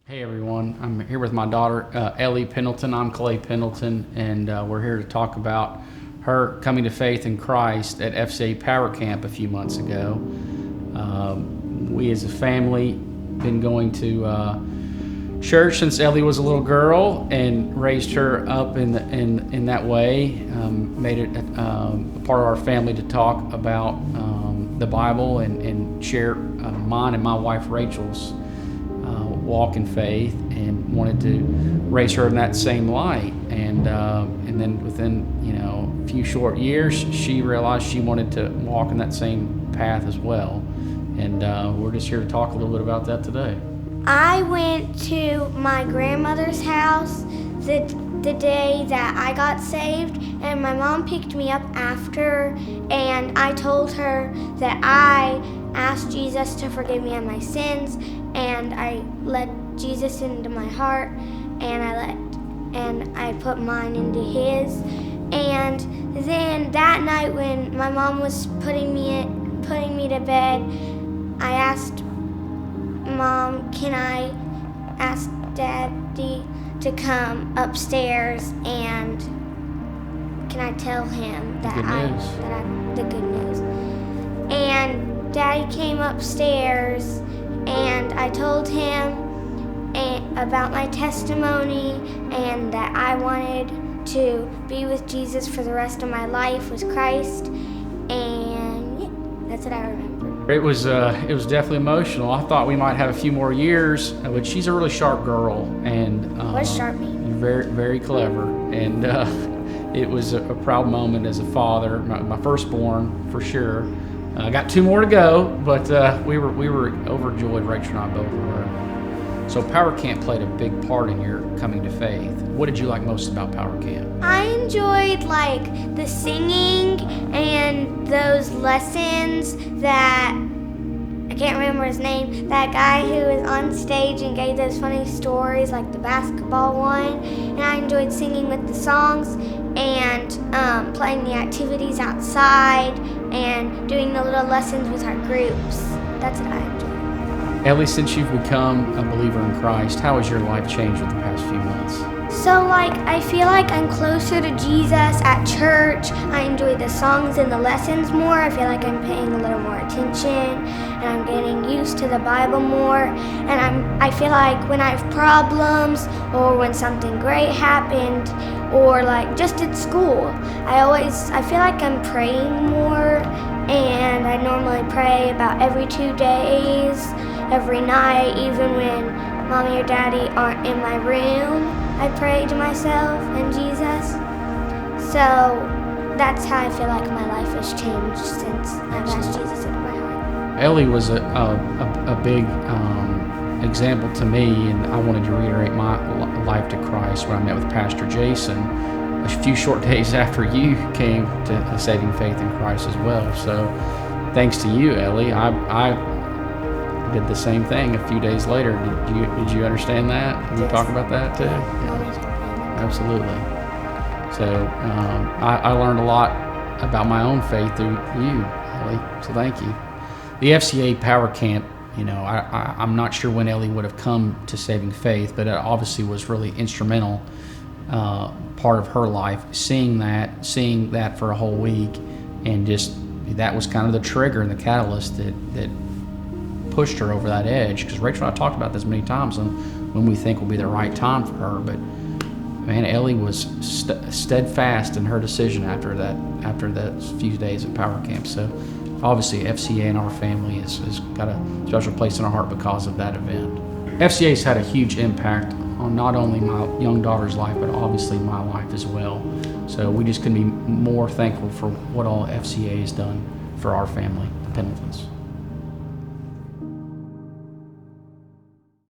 Hey everyone, I'm here with my daughter Ellie Pendleton. I'm Clay Pendleton, and we're here to talk about her coming to faith in Christ at FCA Power Camp a few months ago. We as a family been going to church since Ellie was a little girl and raised her up in that way. Made it a part of our family to talk about the Bible and share mine and my wife Rachel's walk in faith, and wanted to raise her in that same light. And then within a few short years, she realized she wanted to walk in that same path as well. And we're just here to talk a little bit about that today. I went to my grandmother's house the day that I got saved, and my mom picked me up after, and I told her that I asked Jesus to forgive me of my sins, and I let Jesus into my heart, and I put mine into his. And then that night when my mom was putting me to bed, I asked Mom, can I ask Daddy to come upstairs, and can I tell him that the good news? And Daddy came upstairs, and I told him about my testimony and that I wanted to be with Jesus for the rest of my life with Christ, and yeah, that's what I remember. It was definitely emotional. I thought we might have a few more years, but she's a really sharp girl, and What does sharp mean? Very, very clever. And it was a proud moment as a father, my firstborn for sure. I got two more to go, but we were overjoyed. Rachel and I both were. So Power Camp played a big part in your coming to faith. What did you like most about Power Camp? I enjoyed the singing and those lessons that, I can't remember his name, that guy who was on stage and gave those funny stories, like the basketball one. And I enjoyed singing with the songs and playing the activities outside and doing the little lessons with our groups. That's what I enjoyed. Ellie, since you've become a believer in Christ, how has your life changed with the past few months? So I feel like I'm closer to Jesus at church. I enjoy the songs and the lessons more. I feel like I'm paying a little more attention, and I'm getting used to the Bible more. And I feel like when I have problems, or when something great happened, or just at school, I feel like I'm praying more. And I normally pray about every 2 days, every night, even when Mommy or Daddy aren't in my room. I pray to myself and Jesus. So that's how I feel like my life has changed since I've asked Jesus into my heart. Ellie was a big example to me, and I wanted to reiterate my life to Christ when I met with Pastor Jason a few short days after you came to a saving faith in Christ as well. So thanks to you, Ellie, I did the same thing a few days later. Did you understand that? Did you talk about that too? Yeah. Absolutely. So I learned a lot about my own faith through you, Ellie. So thank you. The FCA Power Camp, I'm not sure when Ellie would have come to saving faith, but it obviously was really instrumental part of her life. Seeing that for a whole week, and just that was kind of the trigger and the catalyst that pushed her over that edge. Because Rachel and I talked about this many times when we think will be the right time for her. But man, Ellie was steadfast in her decision after that few days at Power Camp. So obviously FCA in our family has got a special place in our heart because of that event. FCA's had a huge impact on not only my young daughter's life, but obviously my life as well. So we just couldn't be more thankful for what all FCA has done for our family, the Pendletons.